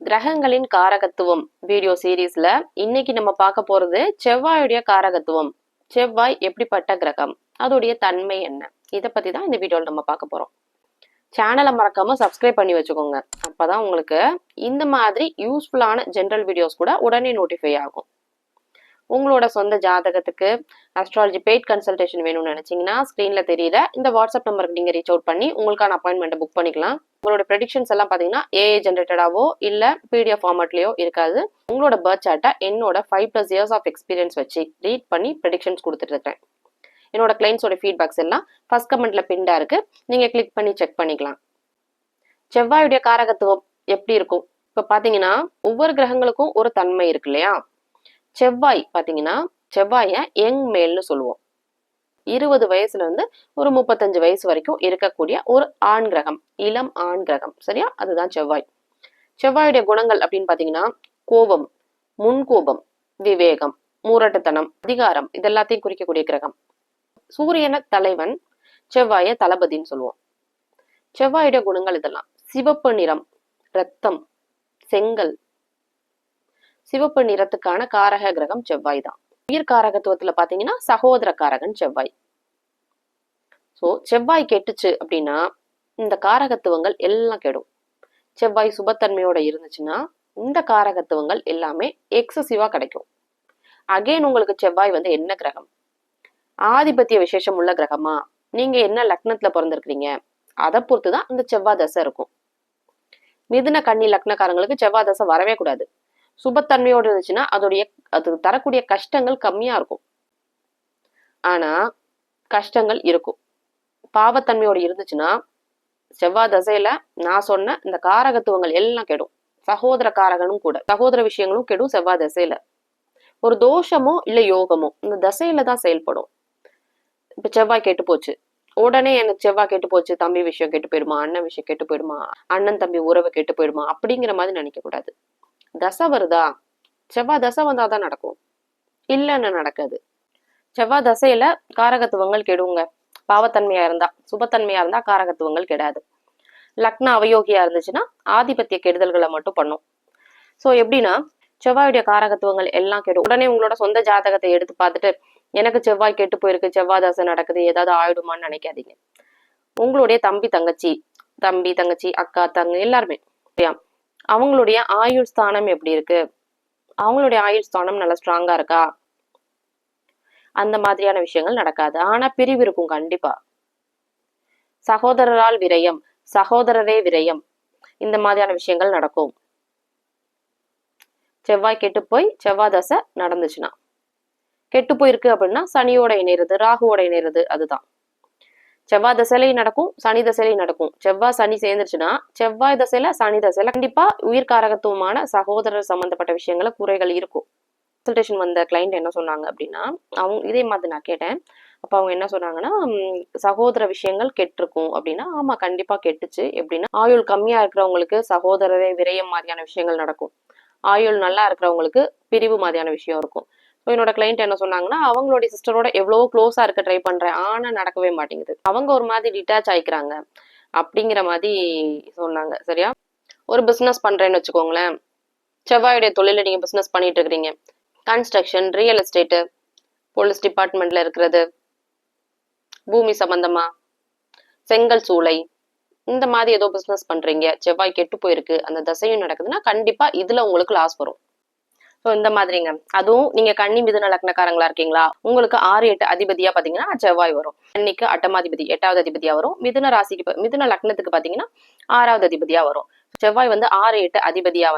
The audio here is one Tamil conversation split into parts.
கிரகங்களின் காரகத்துவம் வீடியோ சீரீஸ்ல இன்னைக்கு நம்ம பார்க்க போறது செவ்வாயுடைய காரகத்துவம். செவ்வாய் எப்படிப்பட்ட கிரகம், அதோடைய தன்மை என்ன, இதை பத்தி தான் இந்த வீடியோல நம்ம பார்க்க போறோம். சேனலை மறக்காம சப்ஸ்கிரைப் பண்ணி வச்சுக்கோங்க. அப்பதான் உங்களுக்கு இந்த மாதிரி யூஸ்ஃபுல்லான ஜென்ரல் வீடியோஸ் கூட உடனே நோட்டிஃபை ஆகும். உங்களோட சொந்த ஜாதகத்துக்கு அஸ்ட்ராலஜி பெய்ட் கன்சல்டேஷன் வேணும்னு நினைச்சீங்கன்னா ஸ்க்ரீன்ல தெரியல இந்த வாட்ஸ்அப் நம்பருக்கு நீங்க ரீச் அவுட் பண்ணி உங்களுக்கான அப்பாயின்மெண்ட்டை புக் பண்ணிக்கலாம். உங்களோட ப்ரெடிக்ஷன்ஸ் எல்லாம் பாத்தீங்கன்னா ஏஐ ஜென்ரேட்டடாவோ இல்ல பிடிஎஃப் ஃபார்மேட்லயோ இருக்காது. உங்களோட பர்த் சார்ட்டை என்னோட 5+ years ஆஃப் எக்ஸ்பீரியன்ஸ் வச்சு ரீட் பண்ணி ப்ரெடிக்ஷன்ஸ் கொடுத்துட்டு இருக்கேன். என்னோட கிளைண்ட்ஸோட ஃபீட்பேக்ஸ் எல்லாம் ஃபர்ஸ்ட் கமெண்ட்ல பின்டா இருக்கு, நீங்க கிளிக் பண்ணி செக் பண்ணிக்கலாம். செவ்வாயுடைய காரகத்துவம் எப்படி இருக்கும்? இப்ப பாத்தீங்கன்னா ஒவ்வொரு கிரகங்களுக்கும் ஒரு தன்மை இருக்கு இல்லையா? செவ்வாய் பாத்தீங்கன்னா செவ்வாய யங் மேல்னு சொல்லுவோம். 20 வயசுல இருந்து ஒரு 35 வயசு வரைக்கும் இருக்கக்கூடிய ஒரு ஆண் கிரகம், இளம் ஆண் கிரகம். சரியா? அதுதான் செவ்வாய். செவ்வாயுடைய குணங்கள் அப்படின்னு பாத்தீங்கன்னா கோபம், முன்கோபம், விவேகம், மூரட்டுத்தனம், அதிகாரம், இதெல்லாத்தையும் குறிக்கக்கூடிய கிரகம். சூரியன தலைவன், செவ்வாய தளபதின்னு சொல்லுவோம். செவ்வாயுடைய குணங்கள் இதெல்லாம். சிவப்பு நிறம், ரத்தம், செங்கல். சிவப்பு நிறத்துக்கான காரக கிரகம் செவ்வாய் தான். உயிர் காரகத்துவத்துல பாத்தீங்கன்னா சகோதர காரகன் செவ்வாய். சோ செவ்வாய் கெட்டுச்சு அப்படின்னா இந்த காரகத்துவங்கள் எல்லாம் கெடும். செவ்வாய் சுபத்தன்மையோட இருந்துச்சுன்னா இந்த காரகத்துவங்கள் எல்லாமே எக்ஸசிவா கிடைக்கும். அகைன் உங்களுக்கு செவ்வாய் என்ன கிரகம்? ஆதிபத்திய விசேஷம் உள்ள கிரகமா, நீங்க என்ன லக்னத்துல பிறந்திருக்கிறீங்க அதை பொறுத்துதான் இந்த செவ்வாய் தசை இருக்கும். மிதுன கன்னி லக்னக்காரங்களுக்கு செவ்வாய் தசை வரவே கூடாது. சுபத்தன்மையோடு இருந்துச்சுன்னா அது தரக்கூடிய கஷ்டங்கள் கம்மியா இருக்கும். ஆனா கஷ்டங்கள் இருக்கும். பாவத்தன்மையோடு இருந்துச்சுன்னா செவ்வாய் தசையில நான் சொன்ன இந்த காரகத்துவங்கள் எல்லாம் கெடும். சகோதர காரகனும் கூட, சகோதர விஷயங்களும் கெடும் செவ்வாய் தசையில. ஒரு தோஷமோ இல்ல யோகமோ இந்த தசையில தான் செயல்படும். இப்ப செவ்வாய் கெட்டு போச்சு, உடனே எனக்கு செவ்வாய் கெட்டு போச்சு, தம்பி விஷயம் கெட்டு போயிடுமா, அண்ணன் விஷயம் கெட்டு போயிடுமா, அண்ணன் தம்பி உறவு கெட்டு போயிடுமா அப்படிங்கிற மாதிரி நினைக்க கூடாது. தசை வருதா, செவ்வாய் தசை வந்தாதான் நடக்கும், இல்லைன்னு நடக்காது. செவ்வாய் தசையில காரகத்துவங்கள் கெடுங்க. பாவத்தன்மையா இருந்தா, சுபத்தன்மையா இருந்தா காரகத்துவங்கள் கெடாது. லக்ன அவயோகியா இருந்துச்சுன்னா ஆதிபத்திய கெடுதல்களை மட்டும் பண்ணும். சோ எப்படின்னா செவ்வாயுடைய காரகத்துவங்கள் எல்லாம் கெடும். உடனே உங்களோட சொந்த ஜாதகத்தை எடுத்து பார்த்துட்டு எனக்கு செவ்வாய் கெட்டு போயிருக்கு, செவ்வாய் தசை நடக்குது, ஏதாவது ஆயிடுமான்னு நினைக்காதீங்க. உங்களுடைய தம்பி தங்கச்சி, அக்கா, தங்க எல்லாருமே அவங்களுடைய ஆயுள் ஸ்தானம் எப்படி இருக்கு, அவங்களுடைய ஆயுள் ஸ்தானம் நல்லா ஸ்ட்ராங்கா இருக்கா, அந்த மாதிரியான விஷயங்கள் நடக்காது. ஆனா பிரிவு இருக்கும் கண்டிப்பா. சகோதரரால் விரயம், சகோதரரே விரயம், இந்த மாதிரியான விஷயங்கள் நடக்கும். செவ்வாய் கெட்டு போய் செவ்வாய் தசை நடந்துச்சுன்னா, கெட்டு போயிருக்கு அப்படின்னா சனியோட இணைறது, ராகுவோட இணைறது, அதுதான். செவ்வாய் தசையிலையும் நடக்கும், சனி தசையிலையும் நடக்கும். செவ்வாய் சனி சேர்ந்துச்சுன்னா செவ்வாய் தசையில சனி தசையில கண்டிப்பா உயிர் காரகத்துவமான சகோதரர் சம்பந்தப்பட்ட விஷயங்கள குறைகள் இருக்கும். கன்சல்டேஷன் வந்த கிளைண்ட் என்ன சொன்னாங்க அப்படின்னா, அவங்க இதே மாதிரி நான் கேட்டேன். அப்ப அவங்க என்ன சொன்னாங்கன்னா, சகோதர விஷயங்கள் கெட்டிருக்கும் அப்படின்னா. ஆமா கண்டிப்பா கெட்டுச்சு. எப்படின்னா ஆயுள் கம்மியா இருக்கிறவங்களுக்கு சகோதரரே விரயம் மாதிரியான விஷயங்கள் நடக்கும். ஆயுள் நல்லா இருக்கிறவங்களுக்கு பிரிவு மாதிரியான விஷயம் இருக்கும். என்னோட கிளைண்ட் என்ன சொன்னாங்கன்னா, அவங்களுடைய சிஸ்டரோட எவ்வளவோ க்ளோஸா இருக்க ட்ரை பண்றேன், ஆனா நடக்கவே மாட்டேங்குது, அவங்க ஒரு மாதிரி டிட்டாச் ஆயிக்கிறாங்க அப்படிங்கிற மாதிரி சொன்னாங்க. சரியா? ஒரு பிசினஸ் பண்றேன்னு வச்சுக்கோங்களேன். செவ்வாயுடைய தொழில நீங்க பிசினஸ் பண்ணிட்டு இருக்கிறீங்க. கன்ஸ்ட்ரக்ஷன், ரியல் எஸ்டேட்டு, போலீஸ் டிபார்ட்மெண்ட்ல இருக்கிறது, பூமி சம்பந்தமா, செங்கல் சூளை, இந்த மாதிரி ஏதோ பிசினஸ் பண்றீங்க, செவ்வாய் கெட்டு போயிருக்கு, அந்த தசையும் நடக்குதுன்னா கண்டிப்பா இதுல உங்களுக்கு லாஸ் வரும். ஸோ இந்த மாதிரிங்க. அதுவும் நீங்க கன்னி மிதுன லக்னக்காரங்களா இருக்கீங்களா, உங்களுக்கு 6, 8 அதிபதியா பாத்தீங்கன்னா செவ்வாய் வரும். கன்னிக்கு அட்டமாதிபதி 8வது அதிபதியா வரும். மிதுன ராசிக்கு மிதுன லக்னத்துக்கு பாத்தீங்கன்னா 6வது அதிபதியா வரும். செவ்வாய் 6, 8 அதிபதியா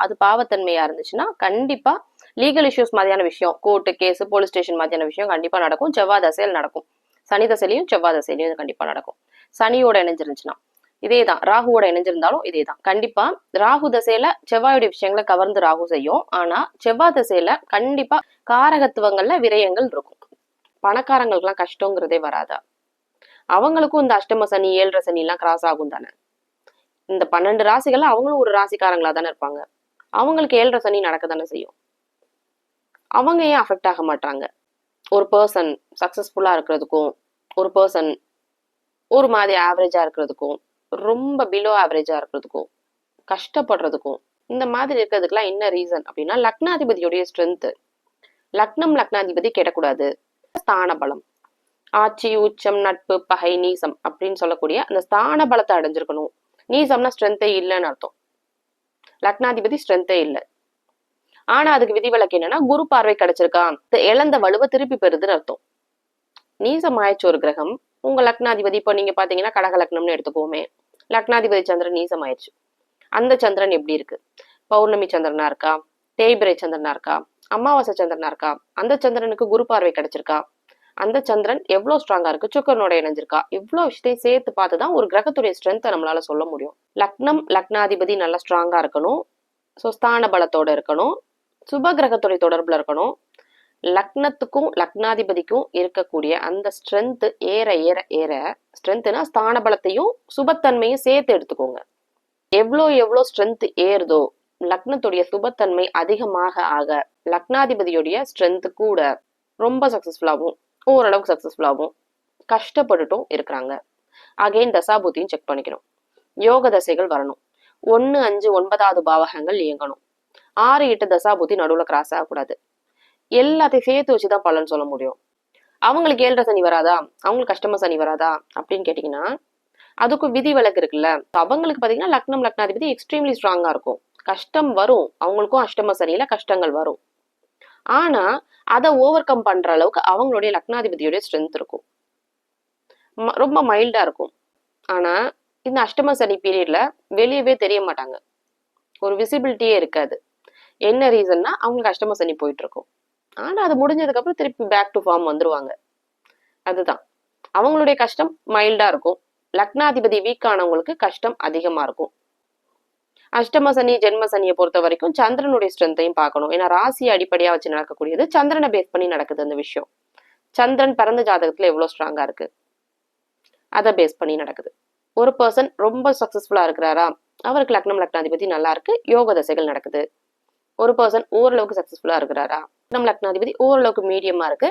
அது பாவத்தன்மையா இருந்துச்சுன்னா கண்டிப்பா லீகல் இஷ்யூஸ் மாதிரியான விஷயம், கோர்ட்டு கேஸ், போலீஸ் ஸ்டேஷன் மாதிரியான விஷயம் கண்டிப்பா நடக்கும். செவ்வாய் தசையில் நடக்கும். சனி தசையிலையும் செவ்வாய் தசையிலையும் கண்டிப்பா நடக்கும். சனியோட இணைஞ்சிருந்துச்சுன்னா இதேதான். ராகுவோட இணைஞ்சிருந்தாலும் இதேதான். கண்டிப்பா ராகு தசையில செவ்வாயுடைய விஷயங்களை கவர்ந்து ராகு செய்யும். ஆனா செவ்வாய் தசையில கண்டிப்பா காரகத்துவங்கள்ல விரயங்கள் இருக்கும். பணக்காரங்களுக்கு எல்லாம் கஷ்டங்கிறதே வராதா? அவங்களுக்கும் இந்த அஷ்டம சனி, 7.5 சனி எல்லாம் கிராஸ் ஆகும் தானே. இந்த 12 ராசிகள்ல அவங்களும் ஒரு ராசிக்காரங்களா தானே இருப்பாங்க. அவங்களுக்கு 7.5 சனி நடக்க தானே செய்யும். அவங்க ஏன் அஃபெக்ட் ஆக மாட்டாங்க? ஒரு பர்சன் சக்சஸ்ஃபுல்லா இருக்கிறதுக்கும், ஒரு பர்சன் ஒரு மாதிரி ஆவரேஜா இருக்கிறதுக்கும், ரொம்ப பிலோ ஆவரேஜா இருக்கிறதுக்கும், கஷ்டப்படுறதுக்கும் இந்த மாதிரி இருக்கிறதுக்கெல்லாம் என்ன ரீசன் அப்படின்னா லக்னாதிபதியுடைய ஸ்ட்ரென்த். லக்னம் லக்னாதிபதி கெடக்கூடாது. ஸ்தான பலம், ஆட்சி, உச்சம், நட்பு, பகை, நீசம் அப்படின்னு சொல்லக்கூடிய அந்த ஸ்தான பலத்தை அடைஞ்சிருக்கணும். நீசம்னா ஸ்ட்ரென்த்தே இல்லைன்னு அர்த்தம். லக்னாதிபதி ஸ்ட்ரென்த்தே இல்லை. ஆனா அதுக்கு விதிவிலக்கு என்னன்னா குரு பார்வை கிடைச்சிருக்கான், இழந்த வலுவை திருப்பி பெறுதுன்னு அர்த்தம். நீசம் ஆயிடுச்சு ஒரு கிரகம். உங்க லக்னாதிபதி இப்போ நீங்க பாத்தீங்கன்னா கடக லக்னம்னு எடுத்துக்கோமே, லக்னாதிபதி சந்திரன் நீசம் ஆயிடுச்சு. அந்த சந்திரன் எப்படி இருக்கு? பௌர்ணமி சந்திரனா இருக்கா, தேய்பிரை சந்திரனா இருக்கா, அமாவாசை சந்திரனா இருக்கா? அந்த சந்திரனுக்கு குரு பார்வை கிடைச்சிருக்கா? அந்த சந்திரன் எவ்வளவு ஸ்ட்ராங்கா இருக்கு, சுக்கரனோட இணைஞ்சிருக்கா? இவ்வளவு விஷயத்தையும் சேர்த்து பார்த்துதான் ஒரு கிரகத்துடைய ஸ்ட்ரென்த்தை நம்மளால சொல்ல முடியும். லக்னம் லக்னாதிபதி நல்லா ஸ்ட்ராங்கா இருக்கணும், ஸ்தான பலத்தோட இருக்கணும், சுப கிரகத்துடைய தொடர்புல இருக்கணும். லக்னத்துக்கும் லக்னாதிபதிக்கும் இருக்கக்கூடிய அந்த ஸ்ட்ரென்த் ஏற ஏற ஏற, ஸ்ட்ரென்த்னா ஸ்தான பலத்தையும் சுபத்தன்மையும் சேர்த்து எடுத்துக்கோங்க. எவ்வளோ ஸ்ட்ரென்த் ஏறுதோ லக்னத்துடைய சுபத்தன்மை அதிகமாக ஆக லக்னாதிபதியுடைய ஸ்ட்ரென்த் கூட ரொம்ப சக்சஸ்ஃபுல்லாகவும் ஓரளவுக்கு சக்சஸ்ஃபுல்லாகவும் கஷ்டப்பட்டுட்டும் இருக்கிறாங்க. அகைன் தசாபுத்தியும் செக் பண்ணிக்கணும். யோக தசைகள் வரணும். 1, 5, 9வது பாவகங்கள் இயங்கணும். 6, 8 தசாபுத்தி நடுவுல கிராஸ் ஆகக்கூடாது. எல்லாத்தையும் சேர்த்து வச்சுதான் பலன் சொல்ல முடியும். அவங்களுக்கு 7 சனி வராதா, அவங்களுக்கு அஷ்டம சனி வராதா அப்படின்னு கேட்டீங்கன்னா அதுக்கும் விதி விலக்கு இருக்குல்ல. அவங்களுக்கு பாத்தீங்கன்னா லக்னம் லக்னாதிபதி எக்ஸ்ட்ரீம்லி ஸ்ட்ராங்கா இருக்கும். கஷ்டம் வரும், அவங்களுக்கும் அஷ்டம சனியில கஷ்டங்கள் வரும். ஆனா அதை ஓவர் கம் பண்ற அளவுக்கு அவங்களுடைய லக்னாதிபதியோடைய ஸ்ட்ரென்த் இருக்கும், ரொம்ப மைல்டா இருக்கும். ஆனா இந்த அஷ்டம சனி பீரியட்ல வெளியவே தெரிய மாட்டாங்க, ஒரு விசிபிலிட்டியே இருக்காது. என்ன ரீசன்னா அவங்களுக்கு அஷ்டம சனி போயிட்டு இருக்கும். ஆனா அது முடிஞ்சதுக்கு அப்புறம் திருப்பி பேக் டு ஃபார்ம் வந்துருவாங்க. அதுதான் அவங்களுடைய கஷ்டம் மைல்டா இருக்கும். லக்னாதிபதி வீக் ஆனவங்களுக்கு கஷ்டம் அதிகமா இருக்கும். அஷ்டம சனி ஜென்ம சனியை பொறுத்த வரைக்கும் சந்திரனுடைய ஸ்ட்ரென்த்தையும் பார்க்கணும். ஏன்னா ராசியை அடிப்படையா வச்சு நடக்கக்கூடியது, சந்திரனை பேஸ் பண்ணி நடக்குது அந்த விஷயம். சந்திரன் பிறந்த ஜாதகத்துல எவ்வளவு ஸ்ட்ராங்கா இருக்கு அதை பேஸ் பண்ணி நடக்குது. ஒரு பர்சன் ரொம்ப சக்சஸ்ஃபுல்லா இருக்கிறாரா, அவருக்கு லக்னம் லக்னாதிபதி நல்லா இருக்கு, யோக தசைகள் நடக்குது. ஒரு பர்சன் ஓரளவுக்கு சக்சஸ்ஃபுல்லா இருக்கிறாரா, லக்னம் லக்னாதிபதி ஓரளவுக்கு மீடியமா இருக்கு,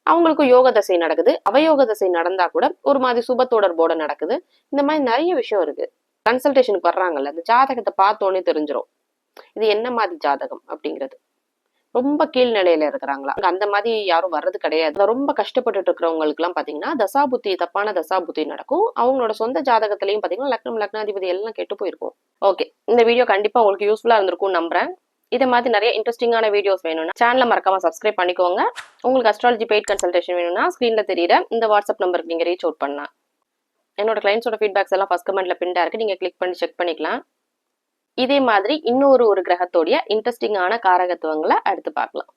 அவங்களுக்கு யோக தசை நடக்குது. அவயோக தசை நடந்தா கூட ஒரு மாதிரி சுப தொடர்போட நடக்குது. இந்த மாதிரி நிறைய விஷயம் இருக்கு. கன்சல்டேஷனுக்கு வர்றாங்கல்ல, அந்த ஜாதகத்தை பார்த்தோன்னே தெரிஞ்சிடும் இது என்ன மாதிரி ஜாதகம் அப்படிங்கிறது. ரொம்ப கீழ்நிலையில இருக்கிறாங்களா, அந்த மாதிரி யாரும் வர்றது கிடையாது. ரொம்ப கஷ்டப்பட்டுட்டு இருக்கிறவங்களுக்கு எல்லாம் பாத்தீங்கன்னா தசாபுத்தி, தப்பான தசாபுத்தி நடக்கும். அவங்களோட சொந்த ஜாதகத்திலையும் பாத்தீங்கன்னா லக்னம் லக்னாதிபதி எல்லாம் கெட்டு போயிருக்கும். ஓகே, இந்த வீடியோ கண்டிப்பா உங்களுக்கு யூஸ்ஃபுல்லா இருந்திருக்கும் நம்புறேன். இதை மாதிரி நிறைய இன்ட்ரெஸ்டிங்கான வீடியோஸ் வேணும்னா சேனலை மறக்காம சப்ஸ்கிரைப் பண்ணிக்கோங்க. உங்களுக்கு அஸ்ட்ராலஜி பெய்ட் கன்சல்டேஷன் வேணும்னா ஸ்கிரீன்ல தெரியுற இந்த வாட்ஸ்அப் நம்பருக்கு நீங்க ரீச் அவுட் பண்ணலாம். என்னோட கிளைண்ட்ஸோட ஃபீட்பேக்ஸ் எல்லாம் ஃபர்ஸ்ட் கமெண்ட்ல பின்டா இருக்கு, நீங்க கிளிக் பண்ணி செக் பண்ணிக்கலாம். இதே மாதிரி இன்னொரு கிரகத்தோடைய இன்ட்ரெஸ்டிங்கான காரகத்துவங்களை அடுத்து பார்க்கலாம்.